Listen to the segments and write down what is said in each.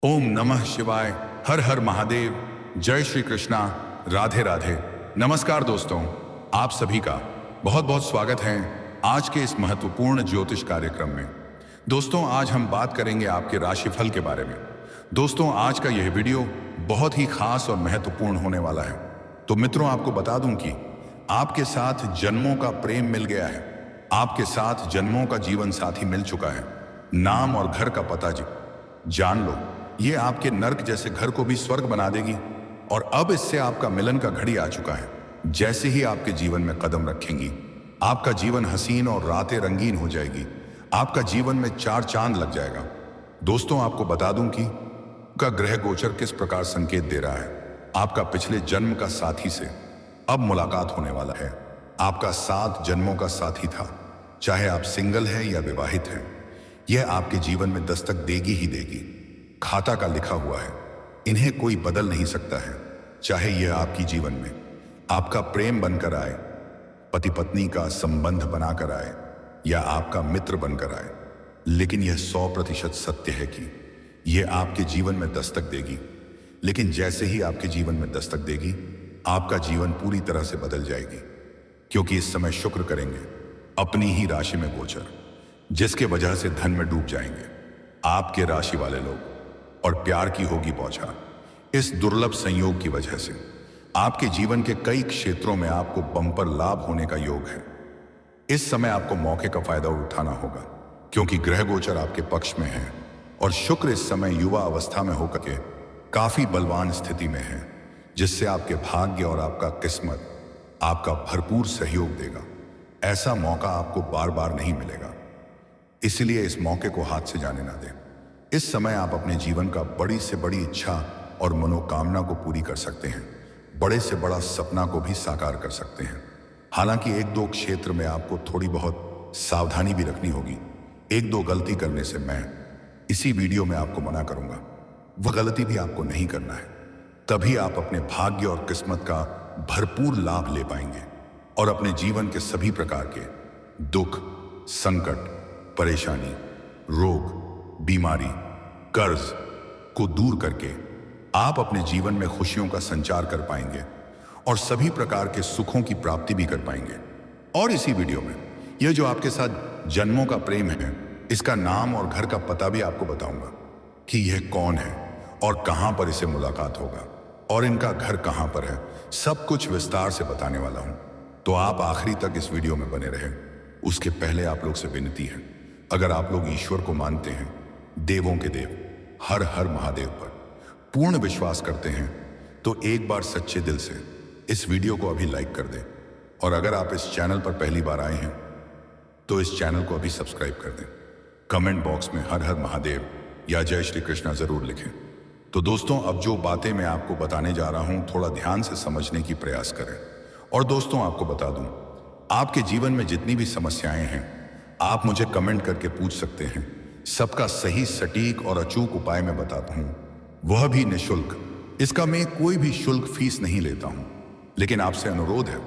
ओम नमः शिवाय। हर हर महादेव। जय श्री कृष्णा। राधे राधे। नमस्कार दोस्तों, आप सभी का बहुत बहुत स्वागत है आज के इस महत्वपूर्ण ज्योतिष कार्यक्रम में। दोस्तों, आज हम बात करेंगे आपके राशिफल के बारे में। दोस्तों, आज का यह वीडियो बहुत ही खास और महत्वपूर्ण होने वाला है। तो मित्रों, आपको बता दूं कि आपके साथ जन्मों का प्रेम मिल गया है। आपके साथ जन्मों का जीवन साथी मिल चुका है। नाम और घर का पता जान लो, ये आपके नर्क जैसे घर को भी स्वर्ग बना देगी। और अब इससे आपका मिलन का घड़ी आ चुका है। जैसे ही आपके जीवन में कदम रखेंगी, आपका जीवन हसीन और रातें रंगीन हो जाएगी। आपका जीवन में चार चांद लग जाएगा। दोस्तों, आपको बता दूं कि का ग्रह गोचर किस प्रकार संकेत दे रहा है। आपका पिछले जन्म का साथी से अब मुलाकात होने वाला है। आपका 7 जन्मों का साथी था, चाहे आप सिंगल हैं या विवाहित हैं, यह आपके जीवन में दस्तक देगी ही देगी। खाता का लिखा हुआ है, इन्हें कोई बदल नहीं सकता है। चाहे यह आपकी जीवन में आपका प्रेम बनकर आए, पति पत्नी का संबंध बनाकर आए, या आपका मित्र बनकर आए, लेकिन यह 100% सत्य है कि यह आपके जीवन में दस्तक देगी। लेकिन जैसे ही आपके जीवन में दस्तक देगी, आपका जीवन पूरी तरह से बदल जाएगी। क्योंकि इस समय शुक्र करेंगे अपनी ही राशि में गोचर, जिसके वजह से धन में डूब जाएंगे आपके राशि वाले लोग। और प्यार की होगी बौछार। इस दुर्लभ संयोग की वजह से आपके जीवन के कई क्षेत्रों में आपको बम्पर लाभ होने का योग है। इस समय आपको मौके का फायदा उठाना होगा, क्योंकि ग्रह गोचर आपके पक्ष में है और शुक्र इस समय युवा अवस्था में होकर के काफी बलवान स्थिति में है, जिससे आपके भाग्य और आपका किस्मत आपका भरपूर सहयोग देगा। ऐसा मौका आपको बार बार नहीं मिलेगा, इसलिए इस मौके को हाथ से जाने ना दें। इस समय आप अपने जीवन का बड़ी से बड़ी इच्छा और मनोकामना को पूरी कर सकते हैं। बड़े से बड़ा सपना को भी साकार कर सकते हैं। हालांकि 1-2 क्षेत्र में आपको थोड़ी बहुत सावधानी भी रखनी होगी। 1-2 गलती करने से मैं इसी वीडियो में आपको मना करूंगा। वह गलती भी आपको नहीं करना है, तभी आप अपने भाग्य और किस्मत का भरपूर लाभ ले पाएंगे और अपने जीवन के सभी प्रकार के दुख, संकट, परेशानी, रोग, बीमारी, कर्ज को दूर करके आप अपने जीवन में खुशियों का संचार कर पाएंगे और सभी प्रकार के सुखों की प्राप्ति भी कर पाएंगे। और इसी वीडियो में यह जो आपके साथ जन्मों का प्रेम है, इसका नाम और घर का पता भी आपको बताऊंगा कि यह कौन है और कहां पर इसे मुलाकात होगा और इनका घर कहां पर है। सब कुछ विस्तार से बताने वाला हूं, तो आप आखिरी तक इस वीडियो में बने रहें। उसके पहले आप लोग से विनती है, अगर आप लोग ईश्वर को मानते हैं, देवों के देव हर हर महादेव पर पूर्ण विश्वास करते हैं, तो एक बार सच्चे दिल से इस वीडियो को अभी लाइक कर दें। और अगर आप इस चैनल पर पहली बार आए हैं, तो इस चैनल को अभी सब्सक्राइब कर दें। कमेंट बॉक्स में हर हर महादेव या जय श्री कृष्णा जरूर लिखें। तो दोस्तों, अब जो बातें मैं आपको बताने जा रहा हूं, थोड़ा ध्यान से समझने की प्रयास करें। और दोस्तों, आपको बता दूं, आपके जीवन में जितनी भी समस्याएं हैं, आप मुझे कमेंट करके पूछ सकते हैं। सबका सही, सटीक और अचूक उपाय मैं बताता हूं, वह भी निःशुल्क। इसका मैं कोई भी शुल्क फीस नहीं लेता हूं। लेकिन आपसे अनुरोध है,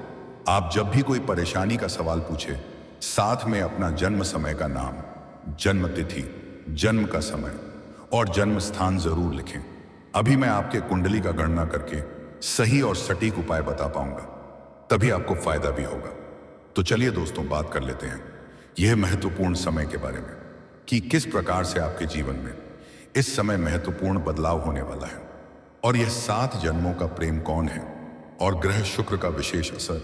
आप जब भी कोई परेशानी का सवाल पूछे, साथ में अपना जन्म समय का नाम, जन्म तिथि, जन्म का समय और जन्म स्थान जरूर लिखें। अभी मैं आपके कुंडली का गणना करके सही और सटीक उपाय बता पाऊंगा, तभी आपको फायदा भी होगा। तो चलिए दोस्तों, बात कर लेते हैं यह महत्वपूर्ण समय के बारे में कि किस प्रकार से आपके जीवन में इस समय महत्वपूर्ण बदलाव होने वाला है और यह 7 जन्मों का प्रेम कौन है और ग्रह शुक्र का विशेष असर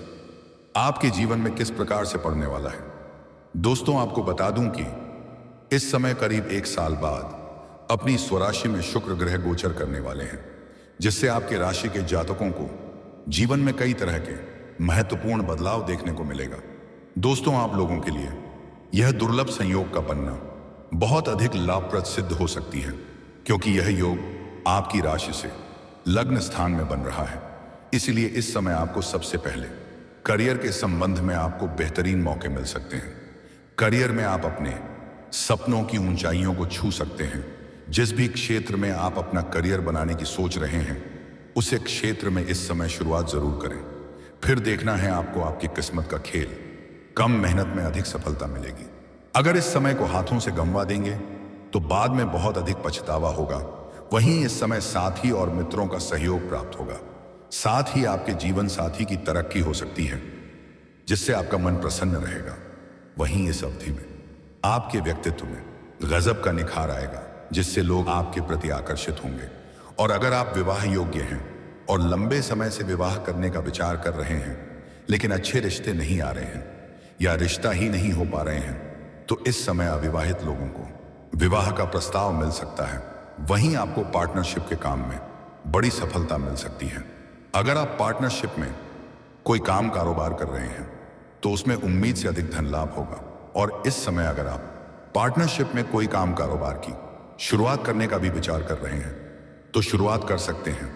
आपके जीवन में किस प्रकार से पड़ने वाला है। दोस्तों, आपको बता दूं कि इस समय करीब 1 साल बाद अपनी स्वराशि में शुक्र ग्रह गोचर करने वाले हैं, जिससे आपके राशि के जातकों को जीवन में कई तरह के महत्वपूर्ण बदलाव देखने को मिलेगा। दोस्तों, आप लोगों के लिए यह दुर्लभ संयोग का बनना बहुत अधिक लाभप्रद सिद्ध हो सकती है, क्योंकि यह योग आपकी राशि से लग्न स्थान में बन रहा है। इसलिए इस समय आपको सबसे पहले करियर के संबंध में आपको बेहतरीन मौके मिल सकते हैं। करियर में आप अपने सपनों की ऊंचाइयों को छू सकते हैं। जिस भी क्षेत्र में आप अपना करियर बनाने की सोच रहे हैं, उसे क्षेत्र में इस समय शुरुआत जरूर करें। फिर देखना है आपको आपकी किस्मत का खेल। कम मेहनत में अधिक सफलता मिलेगी। अगर इस समय को हाथों से गंवा देंगे, तो बाद में बहुत अधिक पछतावा होगा। वहीं इस समय साथी और मित्रों का सहयोग प्राप्त होगा। साथ ही आपके जीवन साथी की तरक्की हो सकती है, जिससे आपका मन प्रसन्न रहेगा। वहीं इस अवधि में आपके व्यक्तित्व में गजब का निखार आएगा, जिससे लोग आपके प्रति आकर्षित होंगे। और अगर आप विवाह योग्य हैं और लंबे समय से विवाह करने का विचार कर रहे हैं, लेकिन अच्छे रिश्ते नहीं आ रहे हैं या रिश्ता ही नहीं हो पा रहे हैं, तो इस समय अविवाहित लोगों को विवाह का प्रस्ताव मिल सकता है। वहीं आपको पार्टनरशिप के काम में बड़ी सफलता मिल सकती है। अगर आप पार्टनरशिप में कोई काम कारोबार कर रहे हैं तो उसमें उम्मीद से अधिक धन लाभ होगा। और इस समय अगर आप पार्टनरशिप में कोई काम कारोबार की शुरुआत करने का भी विचार कर रहे हैं तो शुरुआत कर सकते हैं,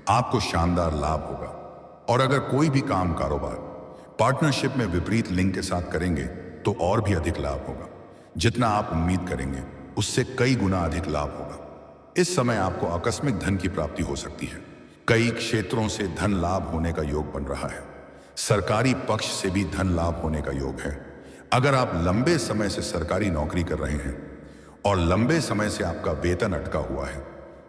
आपको शानदार लाभ होगा। और अगर कोई भी काम कारोबार पार्टनरशिप में विपरीत लिंग के साथ करेंगे तो और भी अधिक लाभ होगा। जितना आप उम्मीद करेंगे उससे कई गुना अधिक लाभ होगा। इस समय आपको आकस्मिक धन की प्राप्ति हो सकती है। कई क्षेत्रों से धन लाभ होने का योग बन रहा है। सरकारी पक्ष से भी धन लाभ होने का योग है। अगर आप लंबे समय से सरकारी नौकरी कर रहे हैं और लंबे समय से आपका वेतन अटका हुआ है,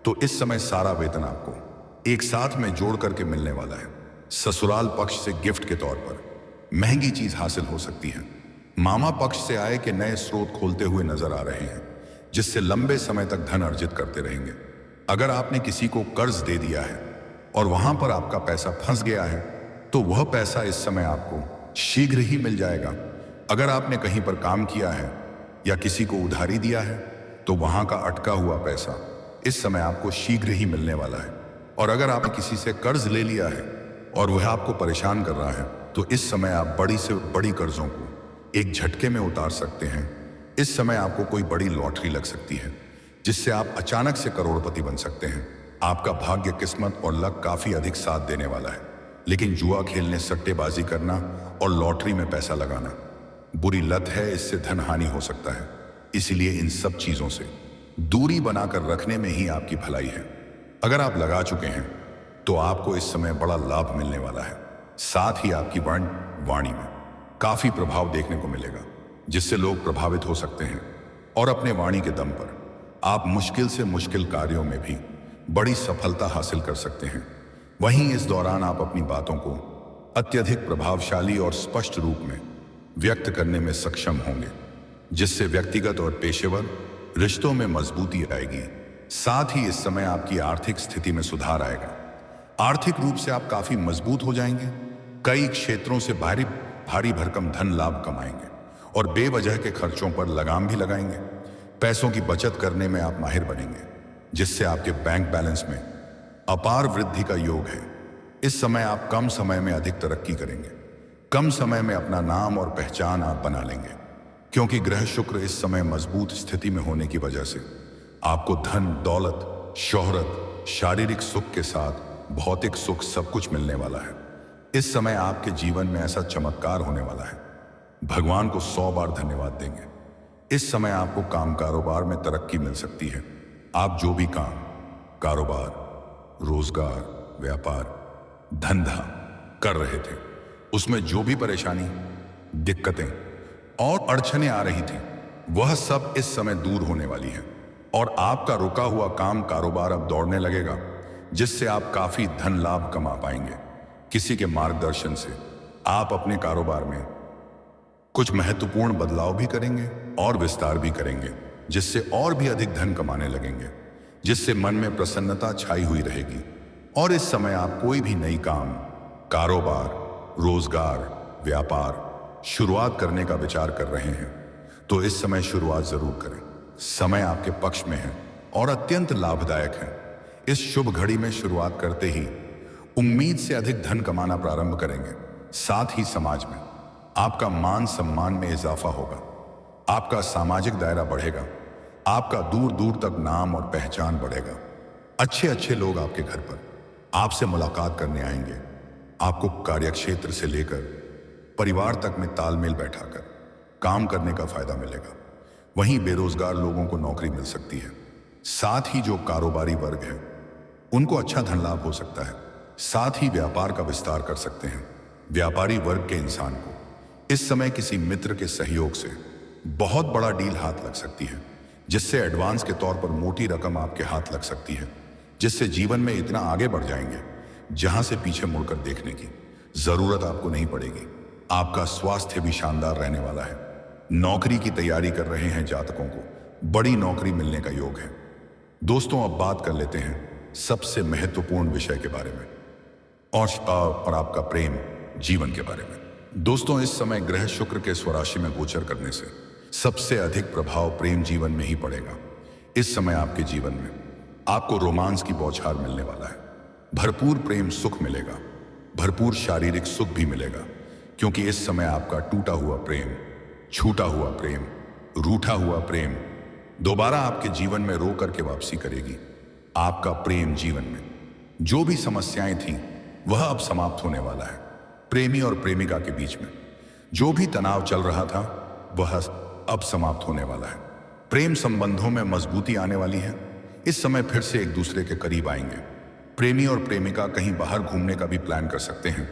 तो इस समय सारा वेतन आपको एक साथ में जोड़ करके मिलने वाला है। ससुराल पक्ष से गिफ्ट के तौर पर महंगी चीज हासिल हो सकती है। मामा पक्ष से आय के नए स्रोत खोलते हुए नजर आ रहे हैं, जिससे लंबे समय तक धन अर्जित करते रहेंगे। अगर आपने किसी को कर्ज दे दिया है और वहां पर आपका पैसा फंस गया है, तो वह पैसा इस समय आपको शीघ्र ही मिल जाएगा। अगर आपने कहीं पर काम किया है या किसी को उधारी दिया है, तो वहां का अटका हुआ पैसा इस समय आपको शीघ्र ही मिलने वाला है। और अगर आपने किसी से कर्ज ले लिया है और वह आपको परेशान कर रहा है, तो इस समय आप बड़ी से बड़ी कर्जों को एक झटके में उतार सकते हैं। इस समय आपको कोई बड़ी लॉटरी लग सकती है, जिससे आप अचानक से करोड़पति बन सकते हैं। आपका भाग्य, किस्मत और लक काफी अधिक साथ देने वाला है। लेकिन जुआ खेलने, सट्टेबाजी करना और लॉटरी में पैसा लगाना बुरी लत है। इससे धन हानि हो सकता है। इसीलिए इन सब चीजों से दूरी बनाकर रखने में ही आपकी भलाई है। अगर आप लगा चुके हैं तो आपको इस समय बड़ा लाभ मिलने वाला है। साथ ही आपकी वाणी में काफी प्रभाव देखने को मिलेगा, जिससे लोग प्रभावित हो सकते हैं। और अपने वाणी के दम पर आप मुश्किल से मुश्किल कार्यों में भी बड़ी सफलता हासिल कर सकते हैं। वहीं इस दौरान आप अपनी बातों को अत्यधिक प्रभावशाली और स्पष्ट रूप में व्यक्त करने में सक्षम होंगे, जिससे व्यक्तिगत और पेशेवर रिश्तों में मजबूती आएगी। साथ ही इस समय आपकी आर्थिक स्थिति में सुधार आएगा। आर्थिक रूप से आप काफी मजबूत हो जाएंगे। कई क्षेत्रों से भारी भरकम धन लाभ कमाएंगे और बेवजह के खर्चों पर लगाम भी लगाएंगे। पैसों की बचत करने में आप माहिर बनेंगे, जिससे आपके बैंक बैलेंस में अपार वृद्धि का योग है। इस समय आप कम समय में अधिक तरक्की करेंगे। कम समय में अपना नाम और पहचान आप बना लेंगे, क्योंकि ग्रह शुक्र इस समय मजबूत स्थिति में होने की वजह से आपको धन, दौलत, शोहरत, शारीरिक सुख के साथ भौतिक सुख सब कुछ मिलने वाला है। इस समय आपके जीवन में ऐसा चमत्कार होने वाला है, भगवान को 100 बार धन्यवाद देंगे। इस समय आपको काम कारोबार में तरक्की मिल सकती है। आप जो भी काम, कारोबार, रोजगार, व्यापार, धंधा कर रहे थे, उसमें जो भी परेशानी, दिक्कतें और अड़चनें आ रही थी, वह सब इस समय दूर होने वाली है। और आपका रुका हुआ काम कारोबार अब दौड़ने लगेगा, जिससे आप काफी धन लाभ कमा पाएंगे। किसी के मार्गदर्शन से आप अपने कारोबार में कुछ महत्वपूर्ण बदलाव भी करेंगे और विस्तार भी करेंगे, जिससे और भी अधिक धन कमाने लगेंगे, जिससे मन में प्रसन्नता छाई हुई रहेगी। और इस समय आप कोई भी नई काम, कारोबार, रोजगार, व्यापार शुरुआत करने का विचार कर रहे हैं, तो इस समय शुरुआत जरूर करें। समय आपके पक्ष में है और अत्यंत लाभदायक है। इस शुभ घड़ी में शुरुआत करते ही उम्मीद से अधिक धन कमाना प्रारंभ करेंगे। साथ ही समाज में आपका मान सम्मान में इजाफा होगा। आपका सामाजिक दायरा बढ़ेगा। आपका दूर दूर तक नाम और पहचान बढ़ेगा। अच्छे अच्छे लोग आपके घर पर आपसे मुलाकात करने आएंगे। आपको कार्यक्षेत्र से लेकर परिवार तक में तालमेल बैठाकर काम करने का फायदा मिलेगा। वहीं बेरोजगार लोगों को नौकरी मिल सकती है। साथ ही जो कारोबारी वर्ग है, उनको अच्छा धन लाभ हो सकता है। साथ ही व्यापार का विस्तार कर सकते हैं। व्यापारी वर्ग के इंसान को इस समय किसी मित्र के सहयोग से बहुत बड़ा डील हाथ लग सकती है, जिससे एडवांस के तौर पर मोटी रकम आपके हाथ लग सकती है, जिससे जीवन में इतना आगे बढ़ जाएंगे जहां से पीछे मुड़कर देखने की जरूरत आपको नहीं पड़ेगी। आपका स्वास्थ्य भी शानदार रहने वाला है। नौकरी की तैयारी कर रहे हैं जातकों को बड़ी नौकरी मिलने का योग है। दोस्तों, अब बात कर लेते हैं सबसे महत्वपूर्ण विषय के बारे में और आपका प्रेम जीवन के बारे में। दोस्तों, इस समय ग्रह शुक्र के स्वराशि में गोचर करने से सबसे अधिक प्रभाव प्रेम जीवन में ही पड़ेगा। इस समय आपके जीवन में आपको रोमांस की बौछार मिलने वाला है। भरपूर प्रेम सुख मिलेगा, भरपूर शारीरिक सुख भी मिलेगा, क्योंकि इस समय आपका टूटा हुआ प्रेम, छूटा हुआ प्रेम, रूठा हुआ प्रेम दोबारा आपके जीवन में रो करके वापसी करेगी। आपका प्रेम जीवन में जो भी समस्याएं थीं वह अब समाप्त होने वाला है। प्रेमी और प्रेमिका के बीच में जो भी तनाव चल रहा था वह अब समाप्त होने वाला है। प्रेम संबंधों में मजबूती आने वाली है। इस समय फिर से एक दूसरे के करीब आएंगे। प्रेमी और प्रेमिका कहीं बाहर घूमने का भी प्लान कर सकते हैं।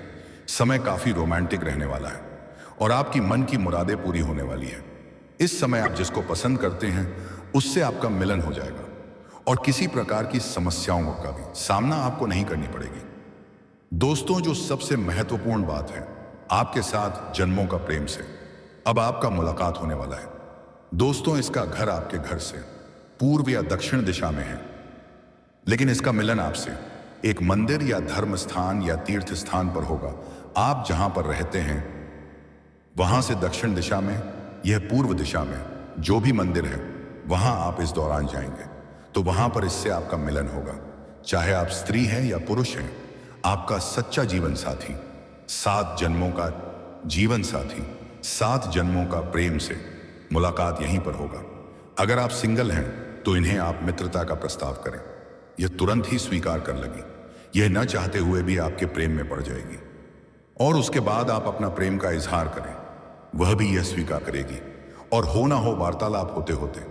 समय काफी रोमांटिक रहने वाला है और आपकी मन की मुरादें पूरी होने वाली है। इस समय आप जिसको पसंद करते हैं उससे आपका मिलन हो जाएगा और किसी प्रकार की समस्याओं का भी सामना आपको नहीं करनी पड़ेगी। दोस्तों, जो सबसे महत्वपूर्ण बात है, आपके साथ जन्मों का प्रेम से अब आपका मुलाकात होने वाला है। दोस्तों, इसका घर आपके घर से पूर्व या दक्षिण दिशा में है, लेकिन इसका मिलन आपसे एक मंदिर या धर्म स्थान या तीर्थ स्थान पर होगा। आप जहां पर रहते हैं वहां से दक्षिण दिशा में, यह पूर्व दिशा में जो भी मंदिर है वहां आप इस दौरान जाएंगे तो वहां पर इससे आपका मिलन होगा। चाहे आप स्त्री हैं या पुरुष हैं, आपका सच्चा जीवन साथी, 7 जन्मों का जीवन साथी, 7 जन्मों का प्रेम से मुलाकात यहीं पर होगा। अगर आप सिंगल हैं तो इन्हें आप मित्रता का प्रस्ताव करें। यह तुरंत ही स्वीकार कर लगी। यह न चाहते हुए भी आपके प्रेम में पड़ जाएगी और उसके बाद आप अपना प्रेम का इजहार करें, वह भी यह स्वीकार करेगी और हो ना हो वार्तालाप होते होते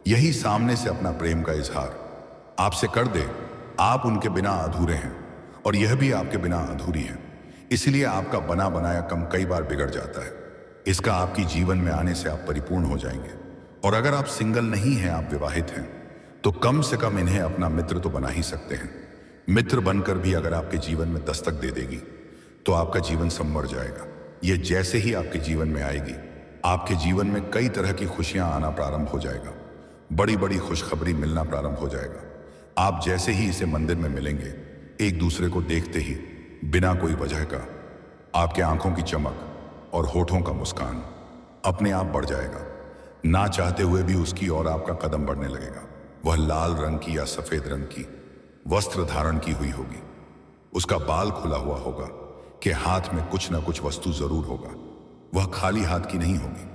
यही सामने से अपना प्रेम का इजहार आपसे कर दे। आप उनके बिना अधूरे हैं और यह भी आपके बिना अधूरी है, इसलिए आपका बना बनाया कम कई बार बिगड़ जाता है। इसका आपकी जीवन में आने से आप परिपूर्ण हो जाएंगे। और अगर आप सिंगल नहीं हैं, आप विवाहित हैं, तो कम से कम इन्हें अपना मित्र तो बना ही सकते हैं। मित्र बनकर भी अगर आपके जीवन में दस्तक दे देगी तो आपका जीवन संवर जाएगा। यह जैसे ही आपके जीवन में आएगी, आपके जीवन में कई तरह की खुशियां आना प्रारंभ हो जाएगा। बड़ी बड़ी खुशखबरी मिलना प्रारंभ हो जाएगा। आप जैसे ही इसे मंदिर में मिलेंगे, एक दूसरे को देखते ही बिना कोई वजह का आपके आंखों की चमक और होठों का मुस्कान अपने आप बढ़ जाएगा। ना चाहते हुए भी उसकी और आपका कदम बढ़ने लगेगा। वह लाल रंग की या सफेद रंग की वस्त्र धारण की हुई होगी, उसका बाल खुला हुआ होगा कि हाथ में कुछ ना कुछ वस्तु जरूर होगा। वह खाली हाथ की नहीं होगी।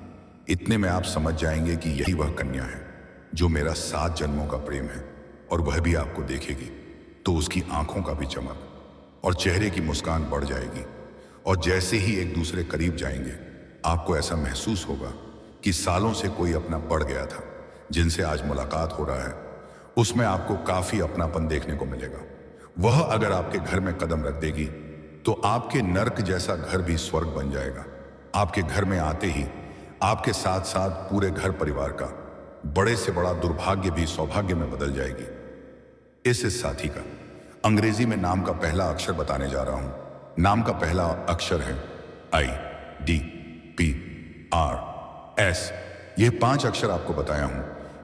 इतने में आप समझ जाएंगे कि यही वह कन्या है जो मेरा 7 जन्मों का प्रेम है। और वह भी आपको देखेगी तो उसकी आंखों का भी चमक और चेहरे की मुस्कान बढ़ जाएगी। और जैसे ही एक दूसरे करीब जाएंगे, आपको ऐसा महसूस होगा कि सालों से कोई अपना बढ़ गया था जिनसे आज मुलाकात हो रहा है, उसमें आपको काफी अपनापन देखने को मिलेगा। वह अगर आपके घर में कदम रख देगी तो आपके नर्क जैसा घर भी स्वर्ग बन जाएगा। आपके घर में आते ही आपके साथ साथ पूरे घर परिवार का बड़े से बड़ा दुर्भाग्य भी सौभाग्य में बदल जाएगी। इस साथी का अंग्रेजी में नाम का पहला अक्षर बताने जा रहा हूं। नाम का पहला अक्षर है IDPRS। ये 5 अक्षर आपको बताया हूं।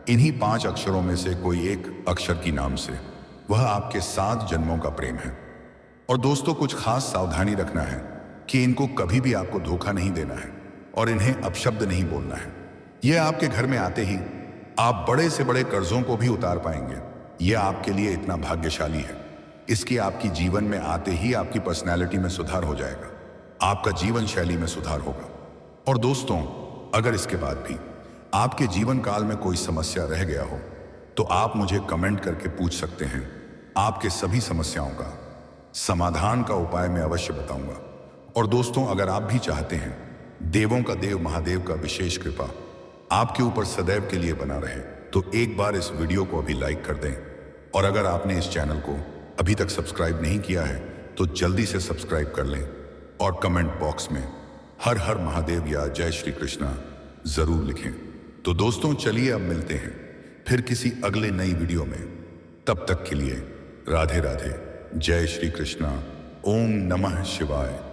इन्हीं 5 अक्षरों में से कोई एक अक्षर की नाम से वह आपके 7 जन्मों का प्रेम है। और दोस्तों, कुछ खास सावधानी रखना है कि इनको कभी भी आपको धोखा नहीं देना है और इन्हें अपशब्द नहीं बोलना है। यह आपके घर में आते ही आप बड़े से बड़े कर्जों को भी उतार पाएंगे। यह आपके लिए इतना भाग्यशाली है। इसकी आपकी जीवन में आते ही आपकी पर्सनैलिटी में सुधार हो जाएगा, आपका जीवन शैली में सुधार होगा। और दोस्तों, अगर इसके बाद भी आपके जीवन काल में कोई समस्या रह गया हो तो आप मुझे कमेंट करके पूछ सकते हैं। आपके सभी समस्याओं का समाधान का उपाय मैं अवश्य बताऊंगा। और दोस्तों, अगर आप भी चाहते हैं देवों का देव महादेव का विशेष कृपा आपके ऊपर सदैव के लिए बना रहे, तो एक बार इस वीडियो को अभी लाइक कर दें। और अगर आपने इस चैनल को अभी तक सब्सक्राइब नहीं किया है तो जल्दी से सब्सक्राइब कर लें और कमेंट बॉक्स में हर हर महादेव या जय श्री कृष्णा जरूर लिखें। तो दोस्तों, चलिए अब मिलते हैं फिर किसी अगले नई वीडियो में। तब तक के लिए राधे राधे, जय श्री कृष्णा, ओम नमः शिवाय।